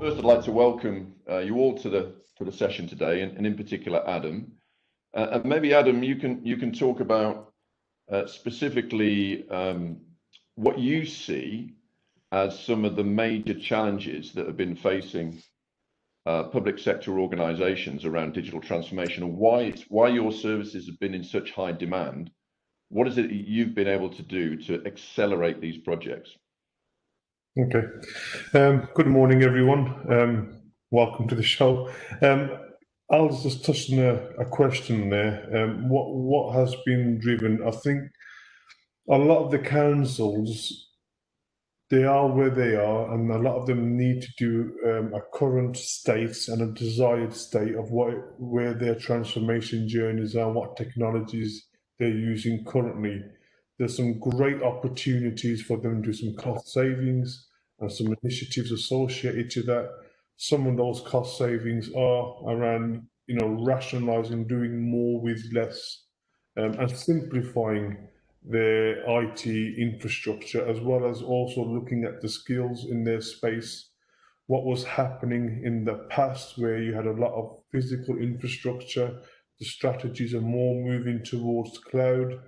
First, I'd like to welcome you all to the session today, and in particular, Adam. And maybe Adam, you can talk about specifically what you see as some of the major challenges that have been facing public sector organisations around digital transformation, and why your services have been in such high demand. What is it that you've been able to do to accelerate these projects? Okay. Good morning, everyone. Welcome to the show. I'll just touch on a question there. What has been driven? I think a lot of the councils, they are where they are, and a lot of them need to do a current state and a desired state of where their transformation journeys are, what technologies they're using currently. There's some great opportunities for them to do some cost savings and some initiatives associated to that. Some of those cost savings are around, rationalizing, doing more with less, and simplifying their IT infrastructure, as well as also looking at the skills in their space. What was happening in the past, where you had a lot of physical infrastructure, the strategies are more moving towards cloud.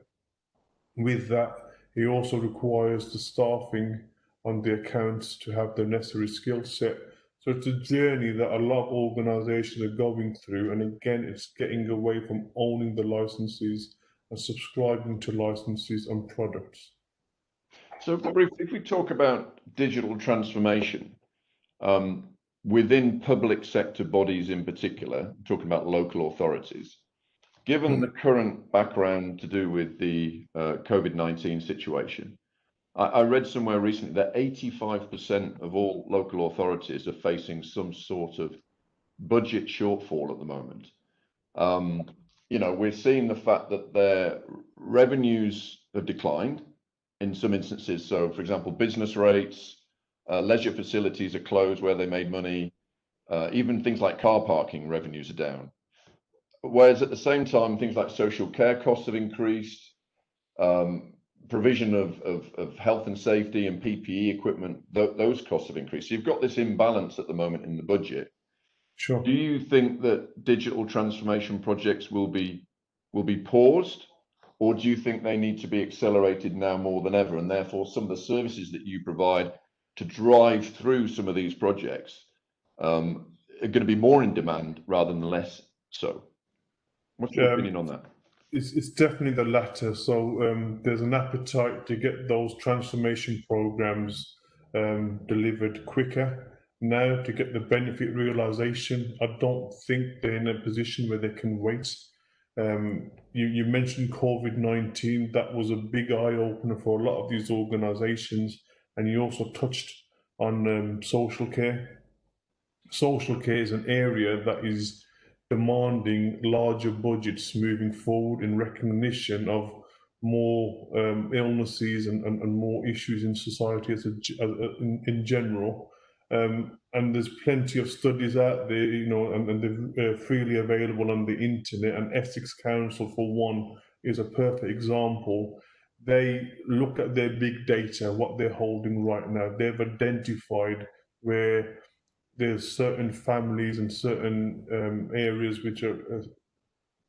With that, it also requires the staffing on the accounts to have the necessary skill set. So it's a journey that a lot of organizations are going through. And again, it's getting away from owning the licenses and subscribing to licenses and products. So if we talk about digital transformation within public sector bodies in particular, talking about local authorities, given the current background to do with the COVID-19 situation, I read somewhere recently that 85% of all local authorities are facing some sort of budget shortfall at the moment. We're seeing the fact that their revenues have declined in some instances. So, for example, business rates, leisure facilities are closed where they made money. Even things like car parking revenues are down. Whereas at the same time, things like social care costs have increased, provision of health and safety and PPE equipment, those costs have increased. So you've got this imbalance at the moment in the budget. Sure. Do you think that digital transformation projects will be paused, or do you think they need to be accelerated now more than ever, and therefore some of the services that you provide to drive through some of these projects are going to be more in demand rather than less so? What's your opinion on that? It's definitely the latter. So there's an appetite to get those transformation programs delivered quicker now to get the benefit realization. I don't think they're in a position where they can wait. You mentioned COVID-19. That was a big eye opener for a lot of these organizations. And you also touched on social care. Social care is an area that is demanding larger budgets moving forward in recognition of more illnesses and more issues in society in general. And there's plenty of studies out there, and they're freely available on the internet. And Essex Council, for one, is a perfect example. They look at their big data, what they're holding right now. They've identified where there's certain families and certain areas which are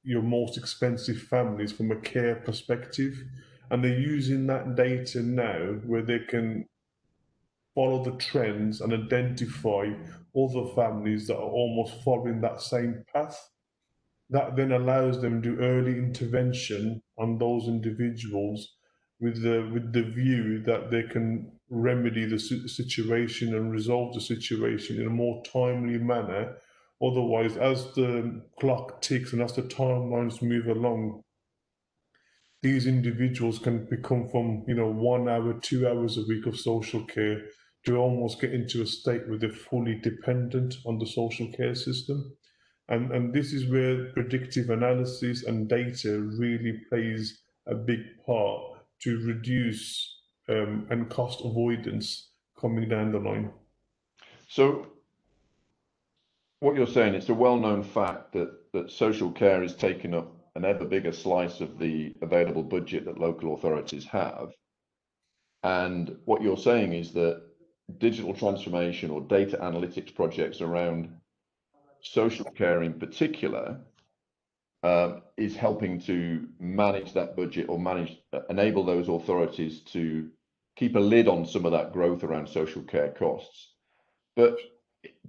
your most expensive families from a care perspective, and they're using that data now where they can follow the trends and identify other families that are almost following that same path. That then allows them to do early intervention on those individuals with the view that they can remedy the situation and resolve the situation in a more timely manner. Otherwise, as the clock ticks and as the timelines move along, these individuals can become from 1 hour, 2 hours a week of social care to almost get into a state where they're fully dependent on the social care system. And this is where predictive analysis and data really plays a big part to reduce and cost avoidance coming down the line. So what you're saying, it's a well-known fact that social care is taking up an ever bigger slice of the available budget that local authorities have. And what you're saying is that digital transformation or data analytics projects around social care in particular is helping to manage that budget or enable those authorities to keep a lid on some of that growth around social care costs. But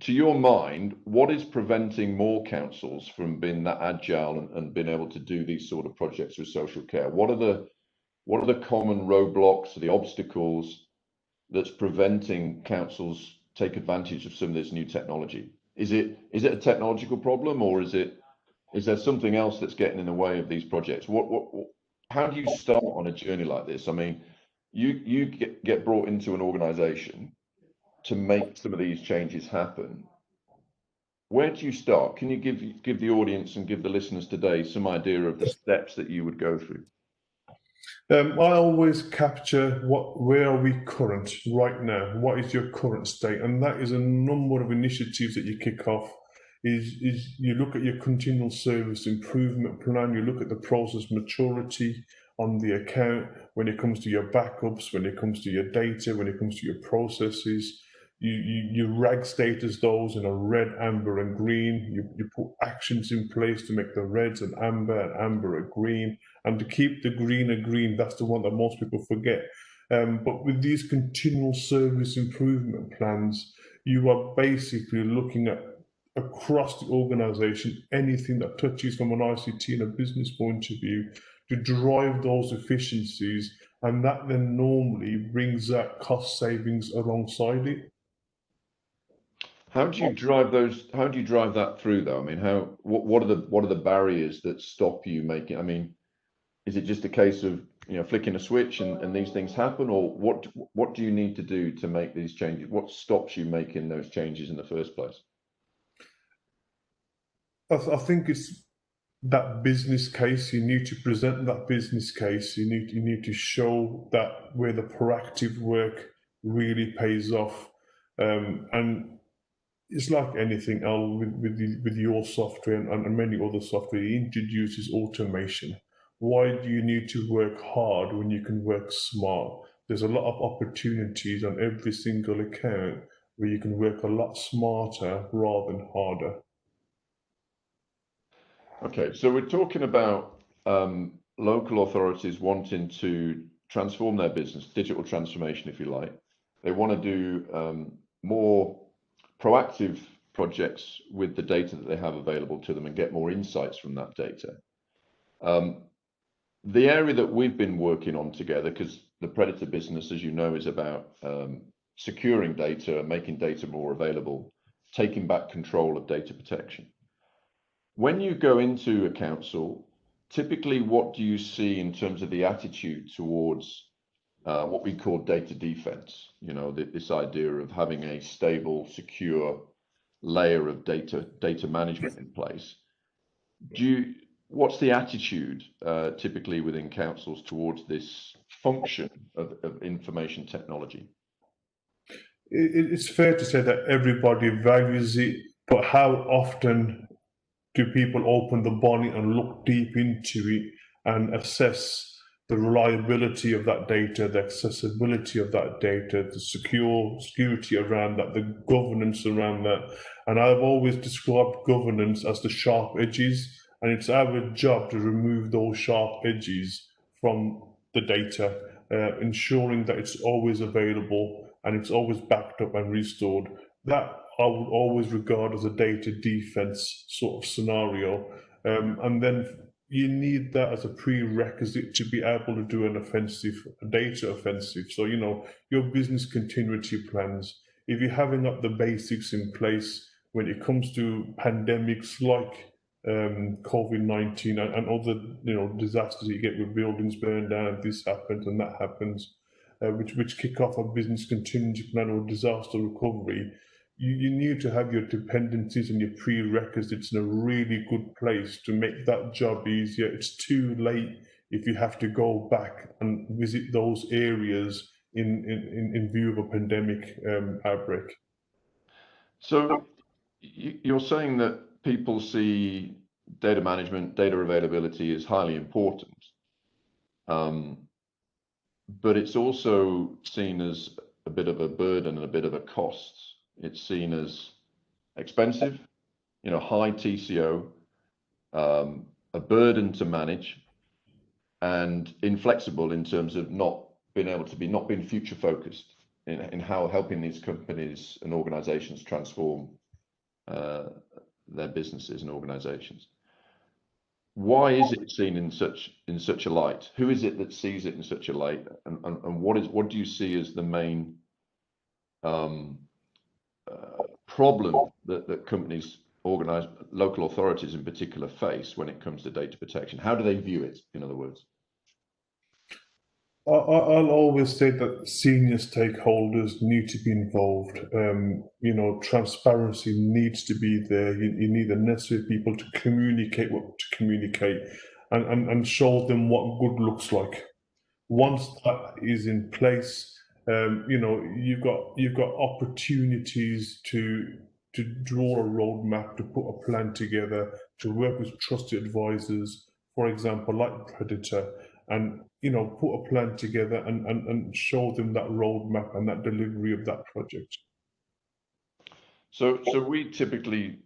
to your mind, what is preventing more councils from being that agile and being able to do these sort of projects with social care? What are the common roadblocks, the obstacles that's preventing councils take advantage of some of this new technology? Is it a technological problem, or is there something else that's getting in the way of these projects? How do you start on a journey like this? I mean, you get brought into an organization to make some of these changes happen. Where do you start? Can you give the audience and give the listeners today some idea of the steps that you would go through? I always capture where are we current right now? What is your current state? And that is a number of initiatives that you kick off. Is you look at your continual service improvement plan, you look at the process maturity on the account when it comes to your backups, when it comes to your data, when it comes to your processes. You rag status those in a red, amber, and green. You put actions in place to make the reds and amber a green, and to keep the green a green. That's the one that most people forget. But with these continual service improvement plans, you are basically looking at across the organization anything that touches from an ICT and a business point of view to drive those efficiencies, and that then normally brings that cost savings alongside it. How do you drive those? How do you drive that through, though? I mean, what are the barriers that stop you making? I mean, is it just a case of flicking a switch and these things happen, or what do you need to do to make these changes? What stops you making those changes in the first place? I think it's that business case. You need to present that business case. You need to show that where the proactive work really pays off, and it's like anything else with your software and many other software. It introduces automation. Why do you need to work hard when you can work smart? There's a lot of opportunities on every single account where you can work a lot smarter rather than harder. Okay, so we're talking about local authorities wanting to transform their business, digital transformation, if you like. They want to do more proactive projects with the data that they have available to them and get more insights from that data. The area that we've been working on together, because the Predator business, as you know, is about securing data, making data more available, taking back control of data protection. When you go into a council, typically what do you see in terms of the attitude towards what we call data defense? This idea of having a stable, secure layer of data management in place. What's the attitude typically within councils towards this function of information technology? It's fair to say that everybody values it, but how often do people open the bonnet and look deep into it and assess the reliability of that data, the accessibility of that data, the security around that, the governance around that? And I've always described governance as the sharp edges, and it's our job to remove those sharp edges from the data, ensuring that it's always available and it's always backed up and restored. That I would always regard as a data defense sort of scenario. And then you need that as a prerequisite to be able to do a data offensive. So, your business continuity plans, if you're having up the basics in place when it comes to pandemics like COVID-19 and other, disasters you get with buildings burned down, and this happens and that happens, which kick off a business continuity plan or disaster recovery. You need to have your dependencies and your prerequisites in a really good place to make that job easier. It's too late if you have to go back and visit those areas in view of a pandemic outbreak. So you're saying that people see data management, data availability as highly important, but it's also seen as a bit of a burden and a bit of a cost. It's seen as expensive, high TCO, a burden to manage, and inflexible in terms of not being future focused in how helping these companies and organizations transform their businesses and organizations. Why is it seen in such a light? Who is it that sees it in such a light, and what do you see as the main problem that companies, local authorities in particular, face when it comes to data protection? How do they view it, in other words? I'll always say that senior stakeholders need to be involved. Transparency needs to be there. You need the necessary people to communicate what to communicate, and show them what good looks like. Once that is in place, you've got opportunities to draw a roadmap, to put a plan together, to work with trusted advisors, for example, like Predator, and put a plan together and show them that roadmap and that delivery of that project. So we typically,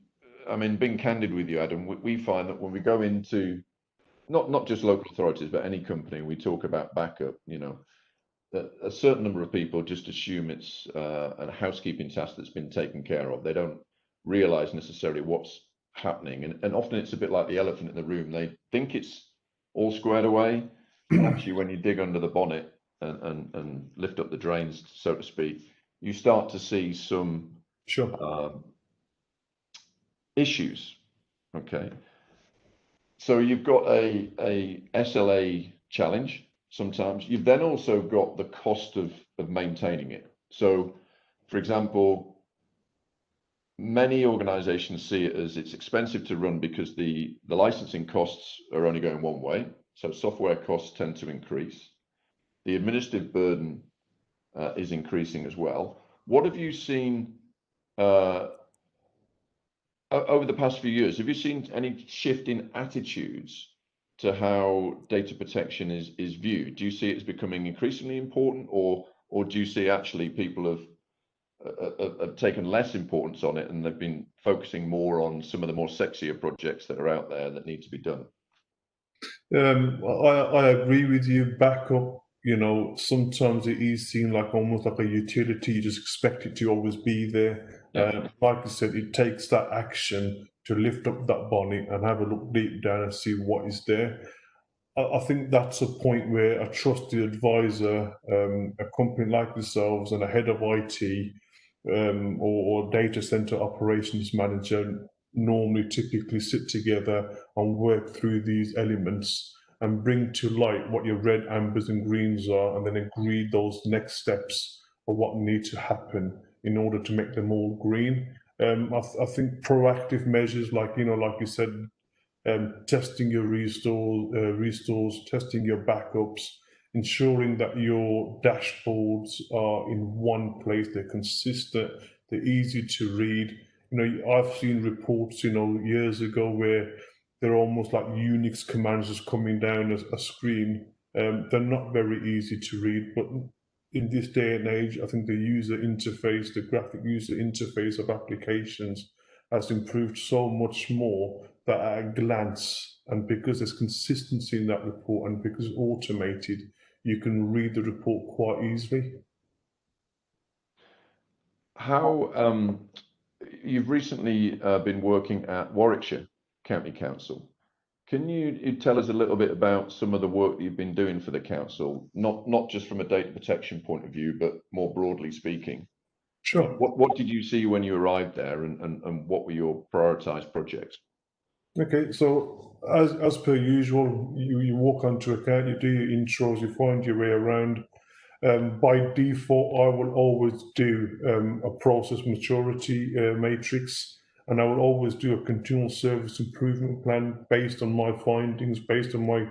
being candid with you, Adam, we find that when we go into not just local authorities, but any company, we talk about backup, a certain number of people just assume it's a housekeeping task that's been taken care of. They don't realize necessarily what's happening. And often it's a bit like the elephant in the room. They think it's all squared away. And actually, when you dig under the bonnet and lift up the drains, so to speak, you start to see some issues. Okay. So you've got a SLA challenge sometimes. You've then also got the cost of maintaining it. So, for example, many organizations see it as it's expensive to run because the licensing costs are only going one way. So software costs tend to increase. The administrative burden is increasing as well. What have you seen over the past few years? Have you seen any shift in attitudes to how data protection is viewed? Do you see it as becoming increasingly important, or do you see actually people have taken less importance on it and they've been focusing more on some of the more sexier projects that are out there that need to be done? I agree with you. Backup, sometimes it is seen like almost like a utility. You just expect it to always be there. Yeah. Like I said, it takes that action to lift up that bonnet and have a look deep down and see what is there. I think that's a point where a trusted advisor, a company like yourselves, and a head of IT or data center operations manager normally typically sit together and work through these elements and bring to light what your red, ambers, and greens are, and then agree those next steps of what need to happen in order to make them all green. I think proactive measures like you said, testing your restores, testing your backups, ensuring that your dashboards are in one place, they're consistent, they're easy to read. I've seen reports, years ago where they're almost like Unix commands just coming down a screen. They're not very easy to read, but in this day and age, I think the user interface, the graphic user interface of applications has improved so much more that at a glance, and because there's consistency in that report and because it's automated, you can read the report quite easily. How you've recently been working at Warwickshire County Council. Can you tell us a little bit about some of the work that you've been doing for the council, not just from a data protection point of view, but more broadly speaking? Sure. What did you see when you arrived there, and what were your prioritized projects? Okay, so as per usual, you walk onto account, you do your intros, you find your way around. By default, I will always do a process maturity matrix, and I will always do a continual service improvement plan based on my findings, based on my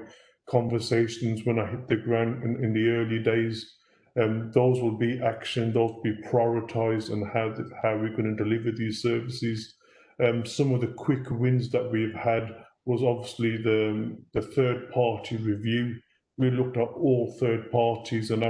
conversations when I hit the ground in the early days. Those will be action, those will be prioritized, and how we're going to deliver these services. Some of the quick wins that we've had was obviously the third party review. We looked at all third parties, and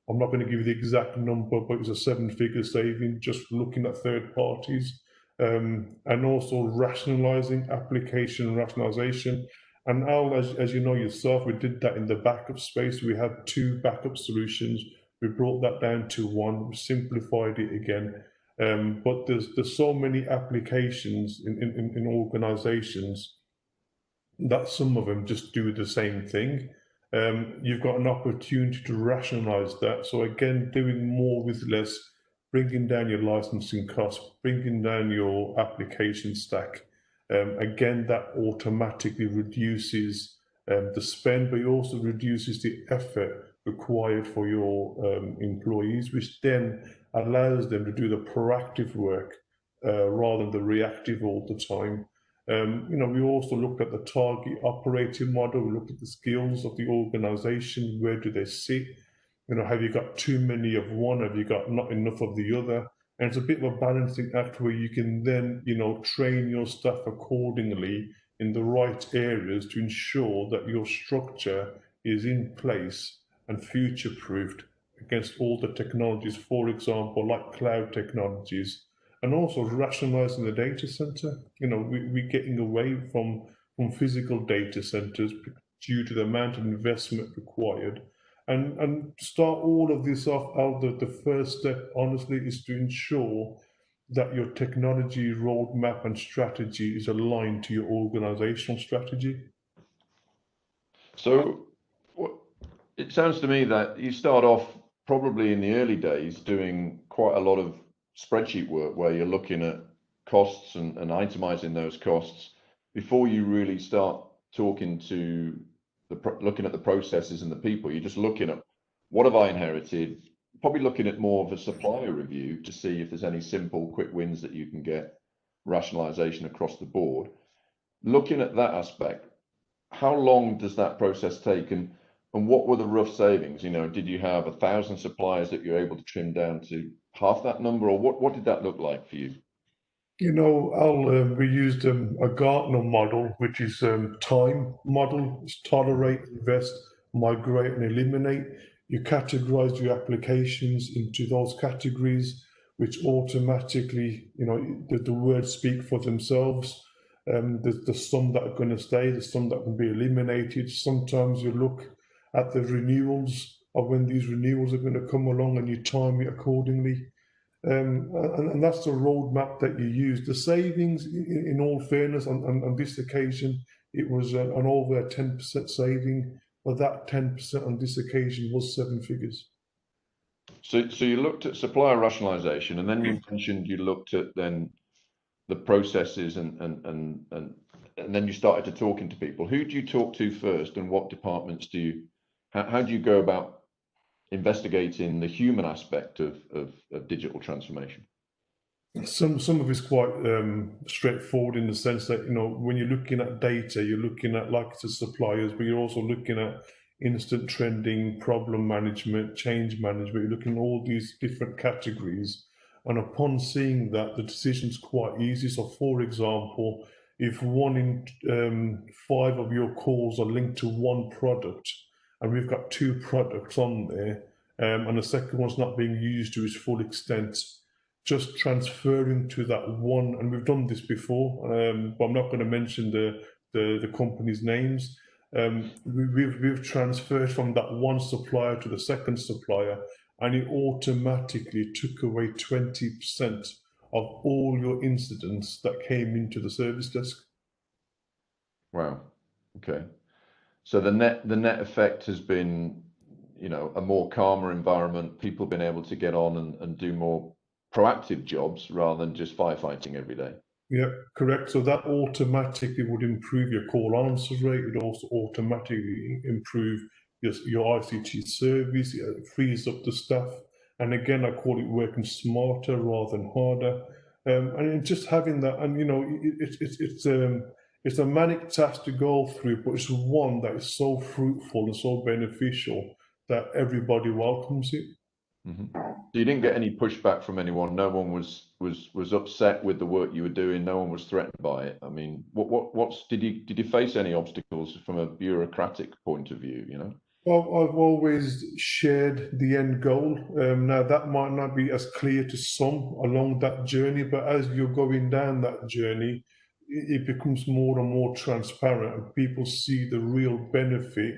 I'm not going to give you the exact number, but it was a seven-figure saving just looking at third parties, and also rationalizing application rationalization. And Al, as you know yourself, we did that in the backup space. We had two backup solutions. We brought that down to one. We simplified it again. But there's so many applications in organizations that some of them just do the same thing. You've got an opportunity to rationalize that. So again, doing more with less, bringing down your licensing costs, bringing down your application stack. Again, that automatically reduces the spend, but it also reduces the effort required for your employees, which then allows them to do the proactive work rather than the reactive all the time. We also looked at the target operating model. We looked at the skills of the organization. Where do they sit? Have you got too many of one? Have you got not enough of the other? And it's a bit of a balancing act where you can then, train your staff accordingly in the right areas to ensure that your structure is in place and future-proofed against all the technologies, for example, like cloud technologies, and also rationalizing the data center. We're getting away from physical data centers due to the amount of investment required. And start all of this off, the first step, honestly, is to ensure that your technology roadmap and strategy is aligned to your organizational strategy. So it sounds to me that you start off probably in the early days doing quite a lot of spreadsheet work where you're looking at costs and itemizing those costs before you really start talking to looking at the processes and the people. You're just looking at what have I inherited, probably looking at more of a supplier review to see if there's any simple quick wins that you can get, rationalization across the board. Looking at that aspect, how long does that process take, and what were the rough savings? Did you have 1,000 suppliers that you're able to trim down to half that number, or what did that look like for you? We used a Gartner model, which is time model. It's tolerate, invest, migrate, and eliminate. You categorize your applications into those categories, which automatically, the words speak for themselves. There's some that are going to stay, there's some that can be eliminated. Sometimes you look at the renewals of when these renewals are going to come along and you time it accordingly. And that's the roadmap that you use. The savings, in all fairness, on this occasion, it was an over 10% saving, but that 10% on this occasion was seven figures. So you looked at supplier rationalization, and then you mentioned you looked at then the processes, and then you started to talking to people. Who do you talk to first, and what departments how do you go about investigating the human aspect of digital transformation? Some of it's quite straightforward in the sense that when you're looking at data, you're looking at like the suppliers, but you're also looking at instant trending, problem management, change management. You're looking at all these different categories, and upon seeing that, the decision's quite easy. So, for example, if 1 in 5 of your calls are linked to one product, and we've got 2 products on there, and the second one's not being used to its full extent, just transferring to that one, and we've done this before, but I'm not going to mention the company's names. We've transferred from that one supplier to the second supplier, and it automatically took away 20% of all your incidents that came into the service desk. Wow. Okay. So the net effect has been, a more calmer environment. People have been able to get on and do more proactive jobs rather than just firefighting every day. Yeah, correct. So that automatically would improve your call answer rate. It also automatically improve your ICT service. It frees up the staff. And again, I call it working smarter rather than harder. And just having that, and it's a manic task to go through, but it's one that is so fruitful and so beneficial that everybody welcomes it. Mm-hmm. So you didn't get any pushback from anyone. No one was upset with the work you were doing. No one was threatened by it. I mean, did you face any obstacles from a bureaucratic point of view? I've always shared the end goal. Now, that might not be as clear to some along that journey, but as you're going down that journey, it becomes more and more transparent, and people see the real benefit.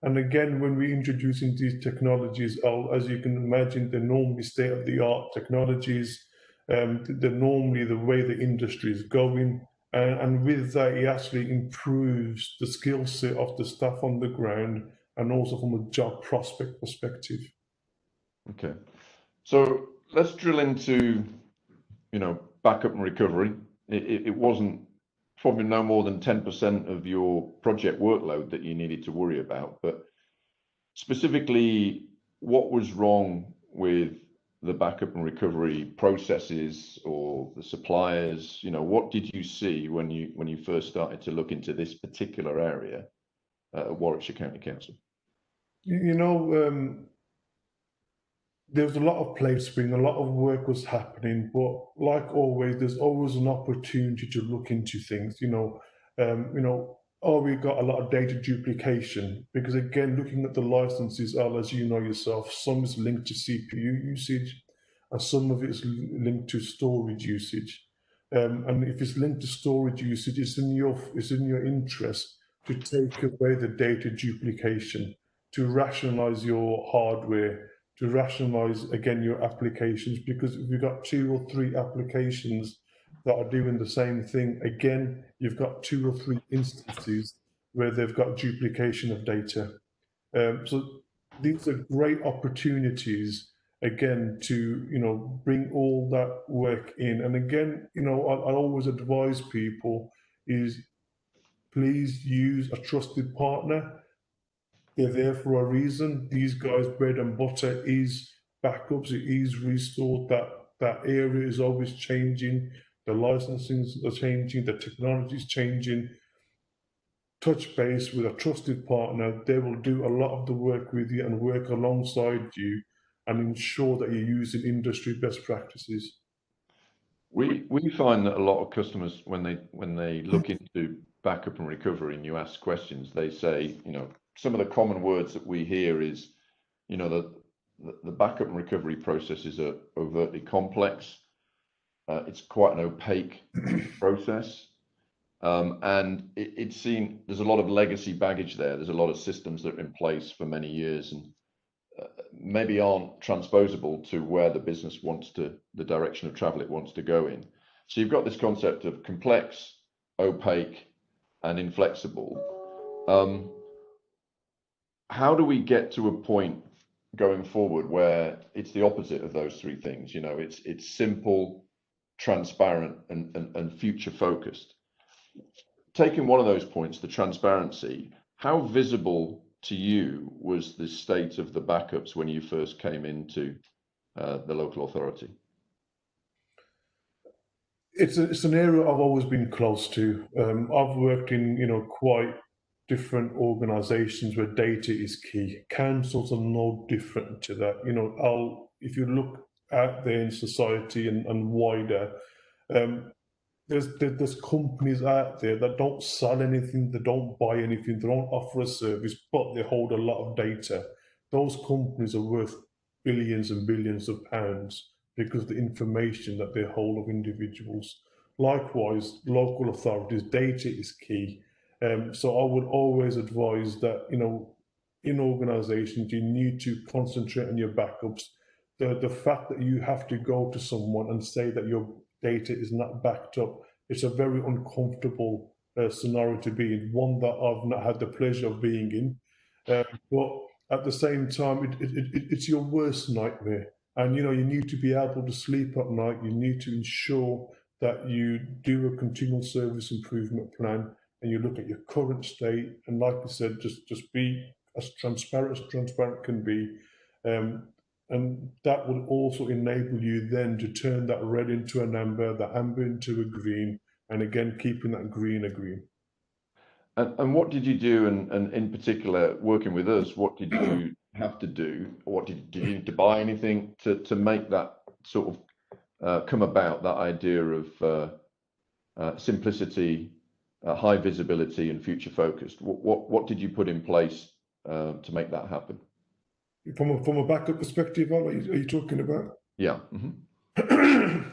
And again, when we're introducing these technologies, as you can imagine, they're normally state of the art technologies. They're normally the way the industry is going. And with that, it actually improves the skill set of the staff on the ground and also from a job prospect perspective. Okay, so let's drill into, backup and recovery. It wasn't probably no more than 10% of your project workload that you needed to worry about, but specifically, what was wrong with the backup and recovery processes or the suppliers? What did you see when you first started to look into this particular area at Warwickshire County Council? There was a lot of placing, a lot of work was happening, but like always, there's always an opportunity to look into things. We got a lot of data duplication because again, looking at the licenses, as you know yourself, some is linked to CPU usage, and some of it is linked to storage usage. And if it's linked to storage usage, it's in your interest to take away the data duplication, to rationalize your hardware, to rationalize again your applications, because if you've got 2 or 3 applications that are doing the same thing, again, you've got 2 or 3 instances where they've got duplication of data. So these are great opportunities again to bring all that work in. And again, I always advise people is please use a trusted partner. They're there for a reason. These guys' bread and butter is backups, it is restored. That area is always changing. The licensing are changing, the technology is changing. Touch base with a trusted partner. They will do a lot of the work with you and work alongside you and ensure that you're using industry best practices. We find that a lot of customers, when they look into backup and recovery and you ask questions, they say, some of the common words that we hear is, the backup and recovery processes are overtly complex. It's quite an opaque process. And it's seen, there's a lot of legacy baggage there. There's a lot of systems that are in place for many years and maybe aren't transposable to where the business the direction of travel it wants to go in. So you've got this concept of complex, opaque, and inflexible. How do we get to a point going forward where it's the opposite of those 3 things? It's simple, transparent, and future focused. Taking one of those points, the transparency, how visible to you was the state of the backups when you first came into the local authority? It's an area I've always been close to. I've worked in quite different organisations where data is key. Councils are no different to that. If you look out there in society and wider, there's companies out there that don't sell anything, they don't buy anything, they don't offer a service, but they hold a lot of data. Those companies are worth billions and billions of pounds because of the information that they hold of individuals. Likewise, local authorities, data is key. So I would always advise that, in organisations, you need to concentrate on your backups. The fact that you have to go to someone and say that your data is not backed up, it's a very uncomfortable scenario to be in, one that I've not had the pleasure of being in. But at the same time, it's your worst nightmare. And, you need to be able to sleep at night. You need to ensure that you do a continual service improvement plan and you look at your current state. And like I said, just be as transparent can be. And that will also enable you then to turn that red into an amber, the amber into a green, and again, keeping that green a green. And what did you do? And in particular, working with us, what did you have to do? What did you need to buy anything to make that sort of come about, that idea of simplicity, high visibility, and future focused? What did you put in place to make that happen. From a backup perspective, are you talking about? Yeah.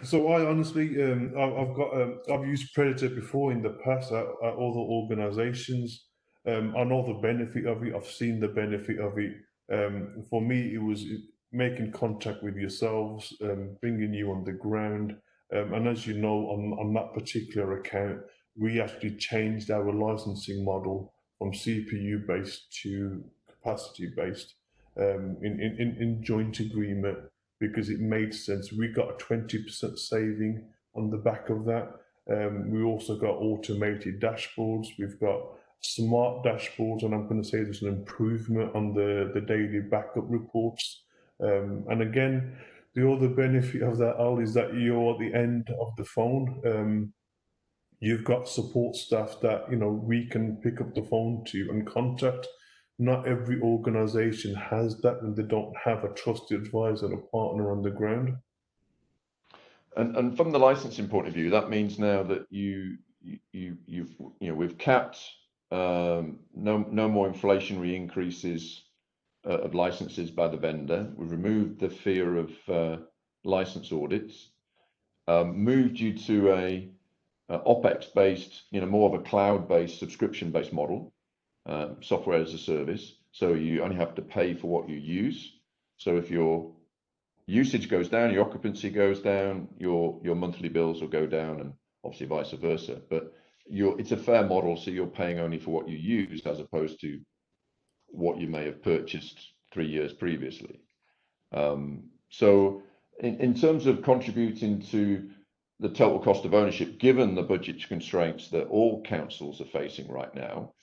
So I honestly, I've used Predator before in the past at other organisations. I know the benefit of it. I've seen the benefit of it. For me, it was making contact with yourselves, bringing you on the ground. And as you know, on that particular account, we actually changed our licensing model from CPU based to capacity based in joint agreement, because it made sense. We got a 20% saving on the back of that. We also got automated dashboards. We've got smart dashboards, and I'm going to say there's an improvement on the daily backup reports. And again, the other benefit of that, Al, is that you're at the end of the phone. You've got support staff that we can pick up the phone to and contact. Not every organisation has that, and they don't have a trusted advisor and a partner on the ground. And from the licensing point of view, that means now that we've capped no more inflationary increases of licenses by the vendor. We've removed the fear of license audits, moved you to a OPEX based, more of a cloud based, subscription based model, software as a service. So you only have to pay for what you use. So if your usage goes down, your occupancy goes down, your monthly bills will go down, and obviously vice versa. But it's a fair model, so you're paying only for what you use as opposed to what you may have purchased 3 years previously. So in terms of contributing to the total cost of ownership, given the budget constraints that all councils are facing right now,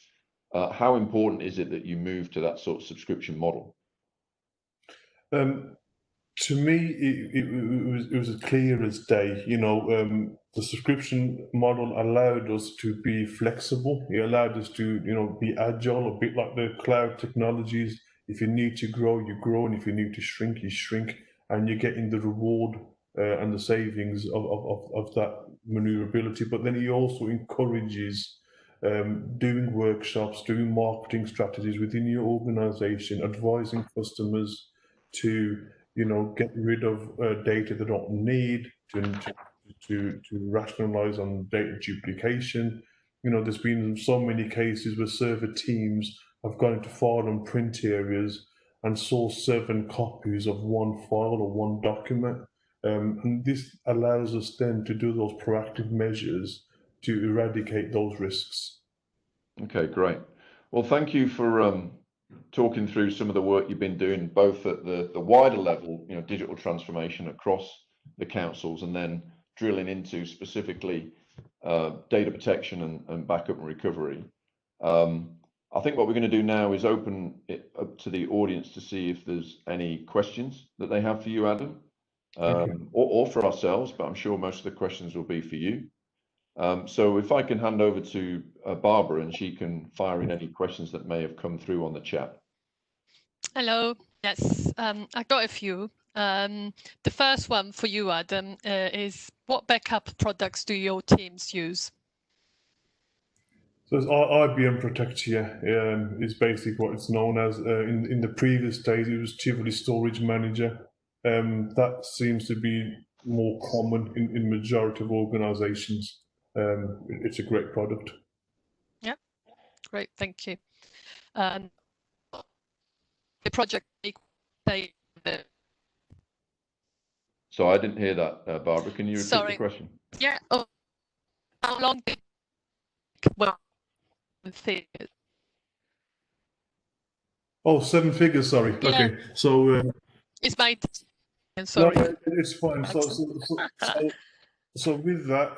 how important is it that you move to that sort of subscription model? To me, it was as clear as day. The subscription model allowed us to be flexible. It allowed us to, be agile, a bit like the cloud technologies. If you need to grow, you grow, and if you need to shrink, you shrink, and you're getting the reward and the savings of that maneuverability. But then he also encourages doing workshops, doing marketing strategies within your organisation, advising customers to get rid of data they don't need, to rationalize on data duplication. There's been so many cases where server teams have gone into file and print areas and saw 7 copies of one file or one document. And this allows us then to do those proactive measures to eradicate those risks. Okay, great. Well, thank you for talking through some of the work you've been doing, both at the wider level, digital transformation across the councils, and then drilling into specifically data protection and backup and recovery. I think what we're going to do now is open it up to the audience to see if there's any questions that they have for you, Adam, or for ourselves, but I'm sure most of the questions will be for you. So if I can hand over to Barbara, and she can fire in any questions that may have come through on the chat. Hello. Yes, I got a few. The first one for you, Adam, is what backup products do your teams use? So it's IBM Protectia is basically what it's known as. In the previous days, it was Tivoli Storage Manager. That seems to be more common in majority of organisations. It's a great product. Yeah, great, thank you. The project. So I didn't hear that, Barbara. Can you repeat the question? Yeah. Oh, how long did Oh, 7 figures. Sorry. Yeah. Okay. So it's my. Sorry. No, it's fine. So with that,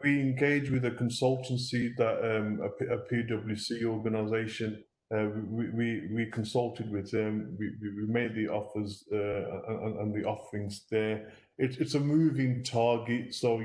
we engage with a consultancy that a PwC organisation. We consulted with them. We made the offers and the offerings there. It's a moving target, so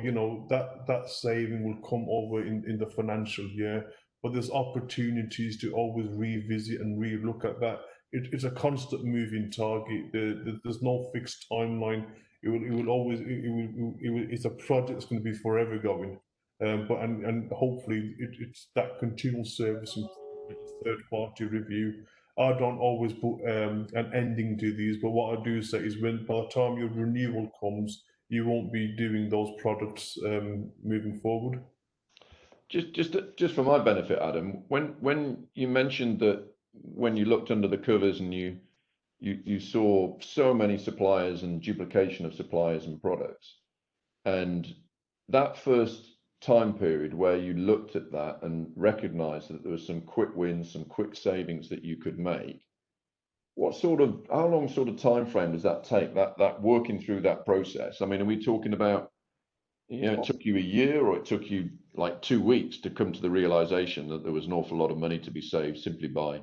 that saving will come over in the financial year. But there's opportunities to always revisit and relook at that. It's a constant moving target. There's no fixed timeline. It will always. It's a project that's going to be forever going. And hopefully it's that continual service and third-party review I don't always put an ending to these, but what I do say is when by the time your renewal comes, you won't be doing those products moving forward. Just for my benefit, Adam, when you mentioned that when you looked under the covers and you saw so many suppliers and duplication of suppliers and products, and that first time period where you looked at that and recognized that there was some quick wins, some quick savings that you could make, how long sort of time frame does that take, that working through that process? I mean, are we talking about, it took you a year, or it took you like 2 weeks to come to the realization that there was an awful lot of money to be saved simply by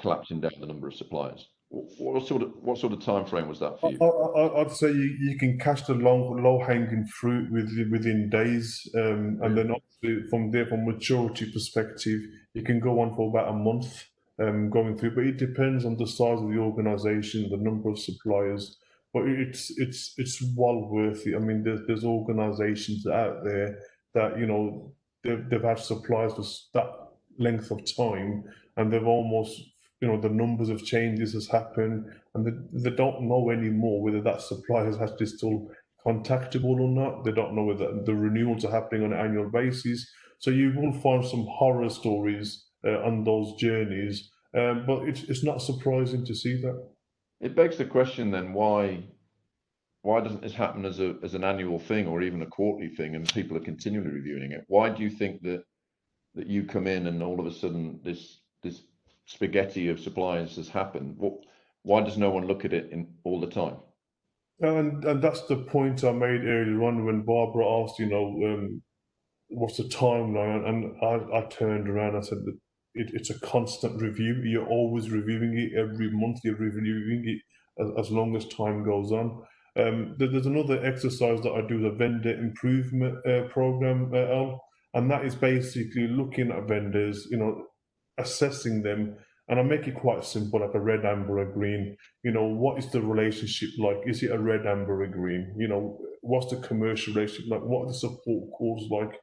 collapsing down the number of suppliers? What sort of time frame was that for you? I'd say you can catch the low-hanging fruit within days, and then obviously from there, from maturity perspective, you can go on for about a month going through. But it depends on the size of the organisation, the number of suppliers. But it's well worth it. I mean, there's organisations out there that they've had suppliers for that length of time, and they've almost the numbers of changes has happened, and they don't know anymore whether that supplier is actually still contactable or not. They don't know whether the renewals are happening on an annual basis. So you will find some horror stories on those journeys, but it's not surprising to see that. It begs the question then, why doesn't this happen as an annual thing or even a quarterly thing, and people are continually reviewing it? Why do you think that you come in and all of a sudden this spaghetti of suppliers has happened? Why does no one look at it all the time? And that's the point I made earlier on when Barbara asked, what's the timeline? And I turned around and said that it's a constant review. You're always reviewing it every month. You're reviewing it as long as time goes on. There's another exercise that I do, the vendor improvement program, and that is basically looking at vendors, assessing them, and I make it quite simple, like a red, amber, or green. What is the relationship like? Is it a red, amber, or green? What's the commercial relationship like? What are the support calls like?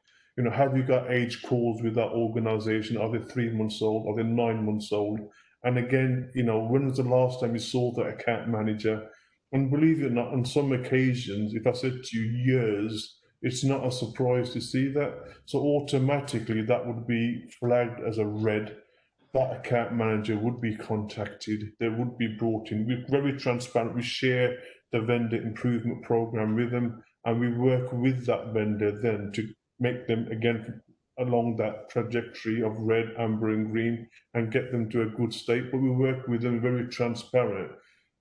Have you got age calls with that organisation? Are they 3 months old? Are they 9 months old? And again, when was the last time you saw that account manager? And believe it or not, on some occasions, if I said to you years, it's not a surprise to see that. So automatically that would be flagged as a red. That account manager would be contacted. They would be brought in. We're very transparent. We share the vendor improvement program with them, and we work with that vendor then to make them again along that trajectory of red, amber, and green, and get them to a good state. But we work with them very transparent.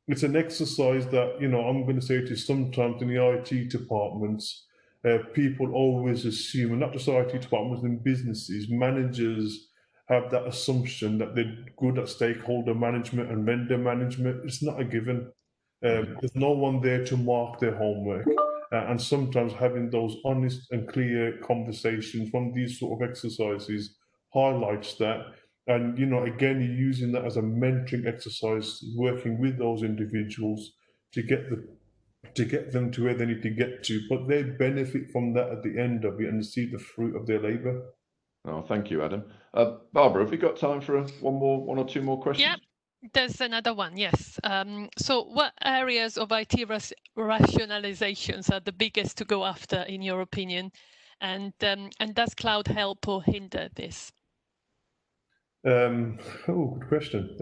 It's an exercise that I'm going to say to you, sometimes in the IT departments, people always assume, and not just IT departments, in businesses, managers have that assumption that they're good at stakeholder management and vendor management. It's not a given. There's no one there to mark their homework. And sometimes having those honest and clear conversations from these sort of exercises highlights that. And, again, you're using that as a mentoring exercise, working with those individuals to get them to where they need to get to. But they benefit from that at the end of it and see the fruit of their labour. Oh, thank you, Adam. Barbara, have we got time for one or two more questions? Yeah, there's another one, yes. So what areas of IT rationalizations are the biggest to go after, in your opinion? And does cloud help or hinder this? Good question.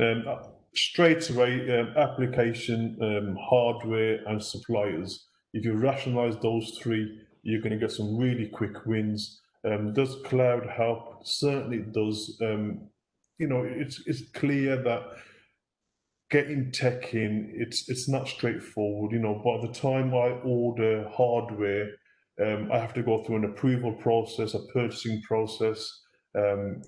Straight away, application, hardware, and suppliers. If you rationalize those three, you're going to get some really quick wins. Does cloud help? Certainly it does. It's clear that getting tech in, it's not straightforward. By the time I order hardware, I have to go through an approval process, a purchasing process.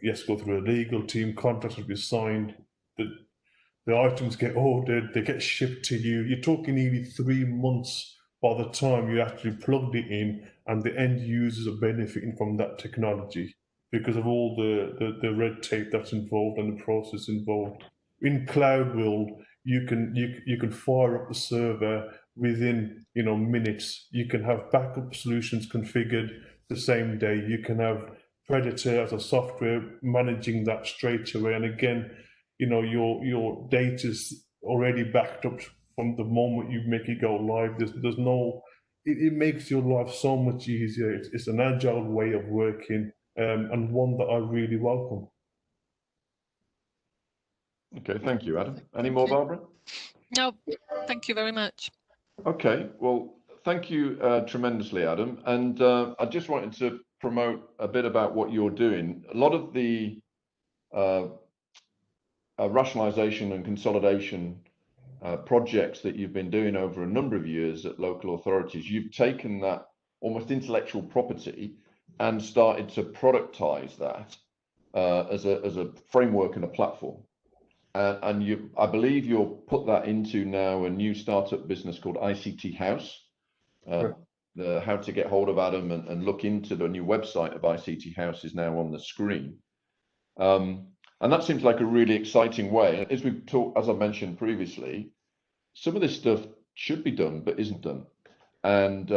Yes, go through a legal team, contracts will be signed, the items get ordered, they get shipped to you. You're talking nearly 3 months by the time you actually plugged it in, and the end users are benefiting from that technology because of all the red tape that's involved and the process involved. In cloud world, you can fire up the server within minutes. You can have backup solutions configured the same day. You can have Predator as a software managing that straight away. And again, your data's already backed up from the moment you make it go live. There's no, it makes your life so much easier. It's an agile way of working, and one that I really welcome. Okay, thank you, Adam. Any more, Barbara? No, thank you very much. Okay, well, thank you tremendously, Adam. And I just wanted to promote a bit about what you're doing. A lot of the rationalization and consolidation projects that you've been doing over a number of years at local authorities, you've taken that almost intellectual property and started to productize that as a framework and a platform. And I believe you'll put that into now a new startup business called ICT House. How to get hold of Adam and look into the new website of ICT House is now on the screen. And that seems like a really exciting way. As we've talked, as I mentioned previously, some of this stuff should be done but isn't done. And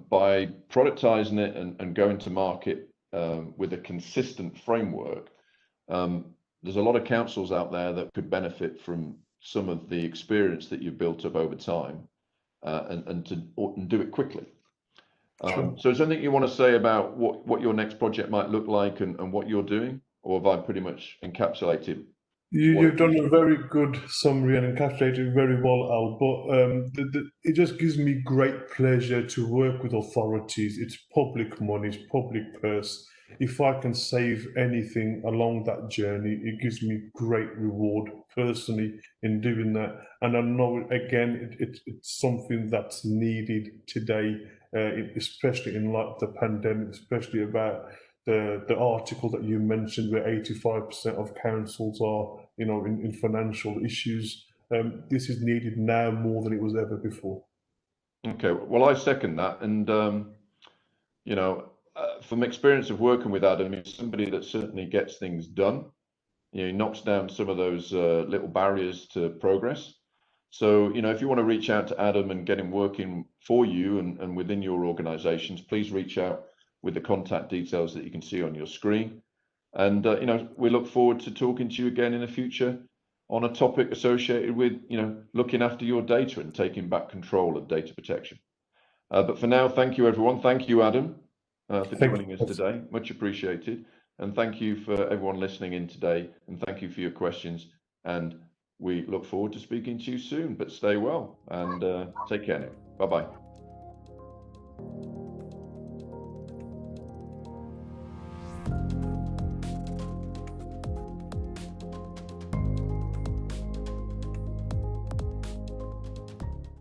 by productizing it and going to market with a consistent framework, there's a lot of councils out there that could benefit from some of the experience that you've built up over time, and do it quickly. Sure. So is there anything you want to say about what your next project might look like and what you're doing? Or have I pretty much encapsulated? You've done a very good summary and encapsulated very well, Al, but it just gives me great pleasure to work with authorities. It's public money, it's public purse. If I can save anything along that journey, it gives me great reward personally in doing that. And I know, again, it's something that's needed today, especially in light of the pandemic, especially about the article that you mentioned where 85% of councils are, in financial issues. This is needed now more than it was ever before. Okay, well, I second that. And, from experience of working with Adam, he's somebody that certainly gets things done. He knocks down some of those little barriers to progress. So, if you want to reach out to Adam and get him working for you and within your organizations, please reach out with the contact details that you can see on your screen. And, we look forward to talking to you again in the future on a topic associated with, looking after your data and taking back control of data protection. But for now, thank you, everyone. Thank you, Adam, for joining us today. Much appreciated. And thank you for everyone listening in today. And thank you for your questions. And we look forward to speaking to you soon, but stay well and take care now. Bye-bye.